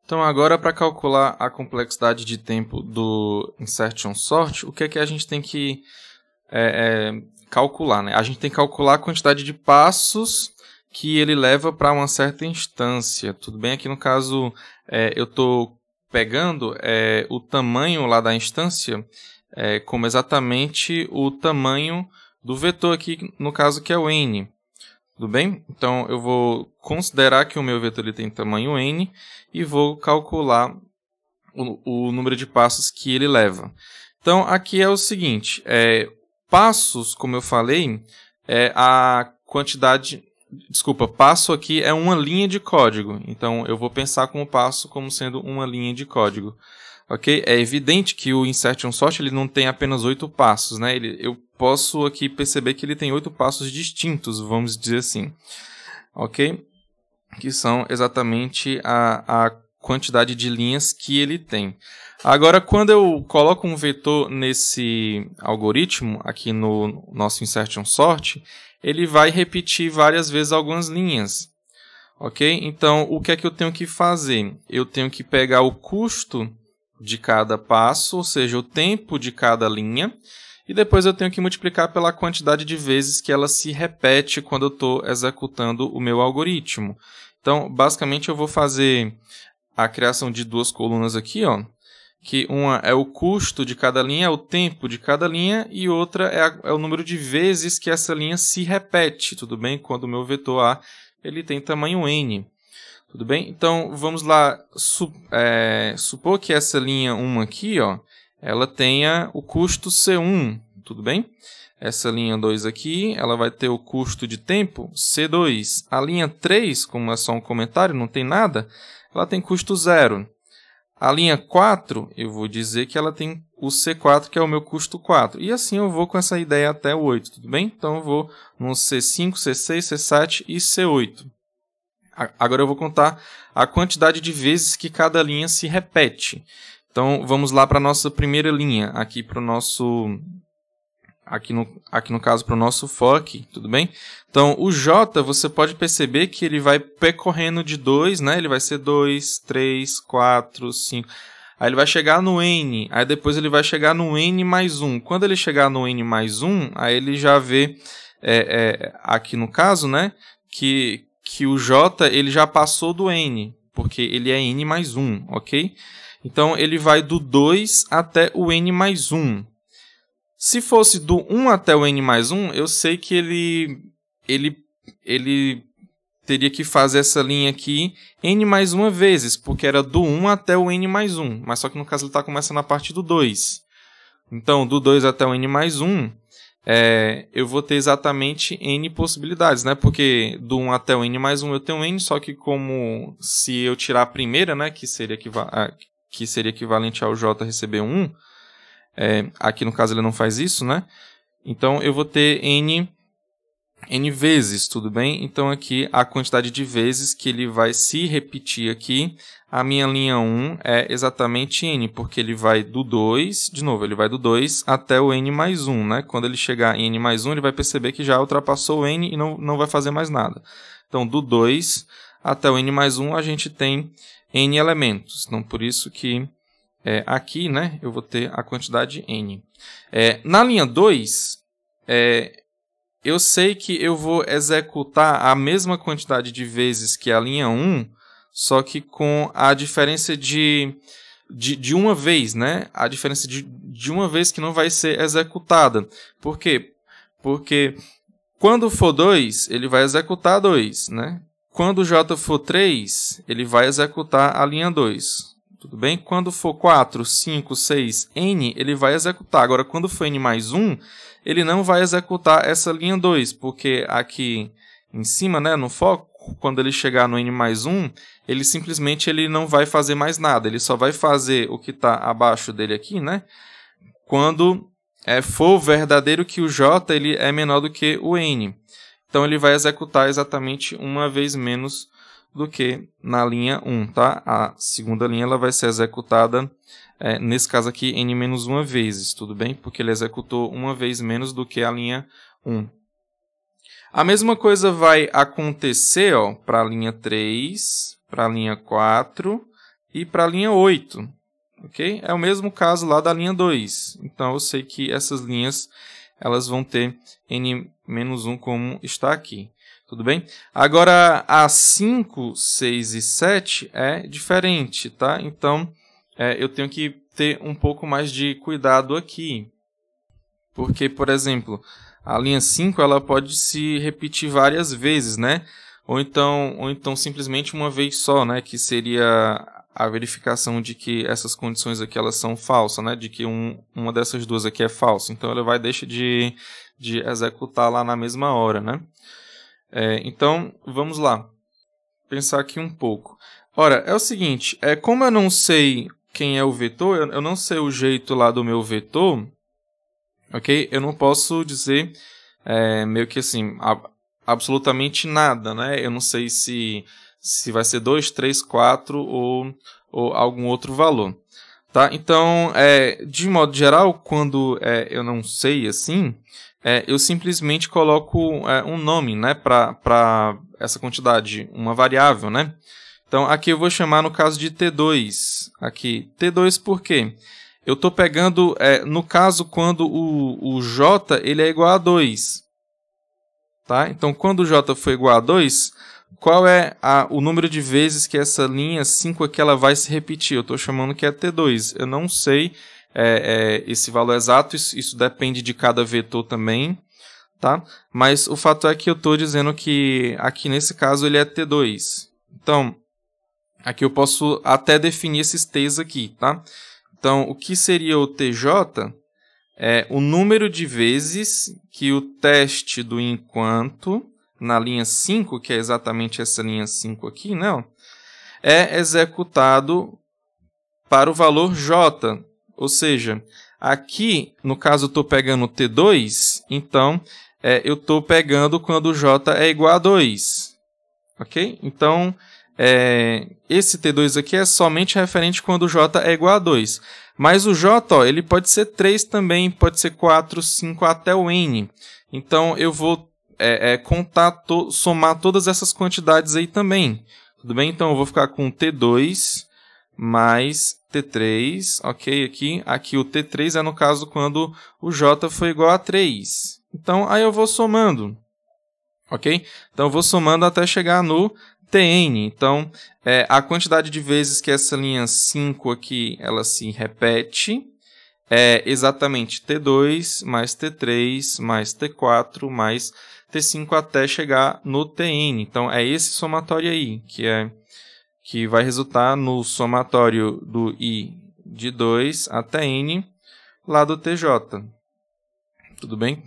Então, agora, para calcular a complexidade de tempo do insertion sort, o que é que a gente tem que calcular, né? A gente tem que calcular a quantidade de passos que ele leva para uma certa instância. Tudo bem? Aqui no caso, eu estou pegando o tamanho lá da instância como exatamente o tamanho do vetor aqui, no caso que é o n. Tudo bem? Então, eu vou considerar que o meu vetor ele tem tamanho n e vou calcular o número de passos que ele leva. Então, aqui é o seguinte, passos, como eu falei, é a quantidade... Desculpa, passo aqui é uma linha de código. Então, eu vou pensar como passo como sendo uma linha de código. Ok? É evidente que o insertion sort ele não tem apenas 8 passos, né? Eu posso aqui perceber que ele tem 8 passos distintos, vamos dizer assim. Ok? Que são exatamente a quantidade de linhas que ele tem. Agora, quando eu coloco um vetor nesse algoritmo, aqui no nosso insertion sort, ele vai repetir várias vezes algumas linhas. Ok? Então, o que é que eu tenho que fazer? Eu tenho que pegar o custo de cada passo, ou seja, o tempo de cada linha, e depois eu tenho que multiplicar pela quantidade de vezes que ela se repete quando eu estou executando o meu algoritmo. Então, basicamente, eu vou fazer a criação de duas colunas aqui, ó, que uma é o custo de cada linha, é o tempo de cada linha, e outra é o número de vezes que essa linha se repete, tudo bem? Quando o meu vetor A ele tem tamanho n. Tudo bem? Então, vamos lá supor que essa linha 1 aqui, ó, ela tenha o custo C1, tudo bem? Essa linha 2 aqui, ela vai ter o custo de tempo C2. A linha 3, como é só um comentário, não tem nada, ela tem custo 0. A linha 4, eu vou dizer que ela tem o C4, que é o meu custo 4. E assim eu vou com essa ideia até o 8, tudo bem? Então, eu vou no C5, C6, C7 e C8. Agora eu vou contar a quantidade de vezes que cada linha se repete. Então, vamos lá para a nossa primeira linha, aqui para o nosso... Aqui no caso, para o nosso for aqui, tudo bem? Então, o J, você pode perceber que ele vai percorrendo de 2, né? Ele vai ser 2, 3, 4, 5... Aí ele vai chegar no N, aí depois ele vai chegar no N mais 1. Quando ele chegar no N mais 1, aí ele já vê, aqui no caso, né? Que o J ele já passou do N, porque ele é N mais 1, ok? Então, ele vai do 2 até o N mais 1. Se fosse do 1 até o N mais 1, eu sei que ele teria que fazer essa linha aqui N mais 1 vezes, porque era do 1 até o N mais 1. Mas só que no caso ele está começando a partir do 2. Então, do 2 até o N mais 1, eu vou ter exatamente N possibilidades, né? Porque do 1 até o N mais 1 eu tenho N, só que como se eu tirar a primeira, né? Que seria equivalente ao J receber 1, aqui no caso ele não faz isso, né? Então eu vou ter N vezes, tudo bem? Então aqui a quantidade de vezes que ele vai se repetir aqui, a minha linha 1 é exatamente N, porque ele vai do 2, de novo, ele vai do 2 até o N mais 1, né? Quando ele chegar em N mais 1, ele vai perceber que já ultrapassou o N e não vai fazer mais nada. Então, do 2 até o N mais 1, a gente tem N elementos. Então, por isso que aqui, né, eu vou ter a quantidade N. Na linha 2, eu sei que eu vou executar a mesma quantidade de vezes que a linha 1, só que com a diferença de uma vez, né? A diferença de uma vez que não vai ser executada. Por quê? Porque quando for 2, ele vai executar 2, né? Quando o J for 3, ele vai executar a linha 2. Tudo bem? Quando for 4, 5, 6, N, ele vai executar. Agora, quando for N mais 1, ele não vai executar essa linha 2, porque aqui em cima, né, no foco, quando ele chegar no N mais 1, ele simplesmente não vai fazer mais nada. Ele só vai fazer o que está abaixo dele aqui, né? Quando for verdadeiro que o J ele é menor do que o N. Então, ele vai executar exatamente uma vez menos do que na linha 1, tá? A segunda linha ela vai ser executada, nesse caso aqui, n-1 vezes, tudo bem? Porque ele executou uma vez menos do que a linha 1. A mesma coisa vai acontecer para a linha 3, para a linha 4 e para a linha 8. Okay? É o mesmo caso lá da linha 2. Então, eu sei que essas linhas elas vão ter n-1 como está aqui. Tudo bem? Agora, a 5, 6 e 7 é diferente, tá? Então, eu tenho que ter um pouco mais de cuidado aqui. Porque, por exemplo, a linha 5 ela pode se repetir várias vezes, né? Ou então simplesmente uma vez só, né? Que seria a verificação de que essas condições aqui elas são falsas, né? De que uma dessas duas aqui é falsa. Então, ele vai deixar de executar lá na mesma hora, né? Então, vamos lá. Pensar aqui um pouco. Ora, é o seguinte, como eu não sei quem é o vetor, eu não sei o jeito lá do meu vetor, ok? Eu não posso dizer meio que assim, absolutamente nada, né? Eu não sei se vai ser 2, 3, 4 ou algum outro valor. Tá? Então, de modo geral, quando eu não sei assim, eu simplesmente coloco um nome, né, para essa quantidade, uma variável, né? Então, aqui eu vou chamar no caso de T2. Aqui, T2 por quê? Eu estou pegando, no caso, quando o J ele é igual a 2. Tá? Então, quando o J for igual a 2, qual é o número de vezes que essa linha 5 aqui ela vai se repetir? Eu estou chamando que é T2. Eu não sei esse valor exato, isso depende de cada vetor também, tá? Mas o fato é que eu estou dizendo que aqui nesse caso ele é T2. Então, aqui eu posso até definir esses T's aqui, tá? Então, o que seria o TJ é o número de vezes que o teste do enquanto, na linha 5, que é exatamente essa linha 5 aqui, né? É executado para o valor J. Ou seja, aqui, no caso, eu estou pegando T2, então eu estou pegando quando o J é igual a 2. Ok? Então, esse T2 aqui é somente referente quando o J é igual a 2. Mas o J, ó, ele pode ser 3 também, pode ser 4, 5, até o N. Então, eu vou somar todas essas quantidades aí também. Tudo bem? Então, eu vou ficar com T2 mais T3, ok? Aqui o T3 é no caso quando o J for igual a 3. Então, aí eu vou somando, ok? Então, eu vou somando até chegar no Tn. Então, a quantidade de vezes que essa linha 5 aqui ela se repete é exatamente T2 mais T3 mais T4 mais T5 até chegar no Tn. Então, é esse somatório aí, que vai resultar no somatório do I de 2 até N lá do TJ. Tudo bem?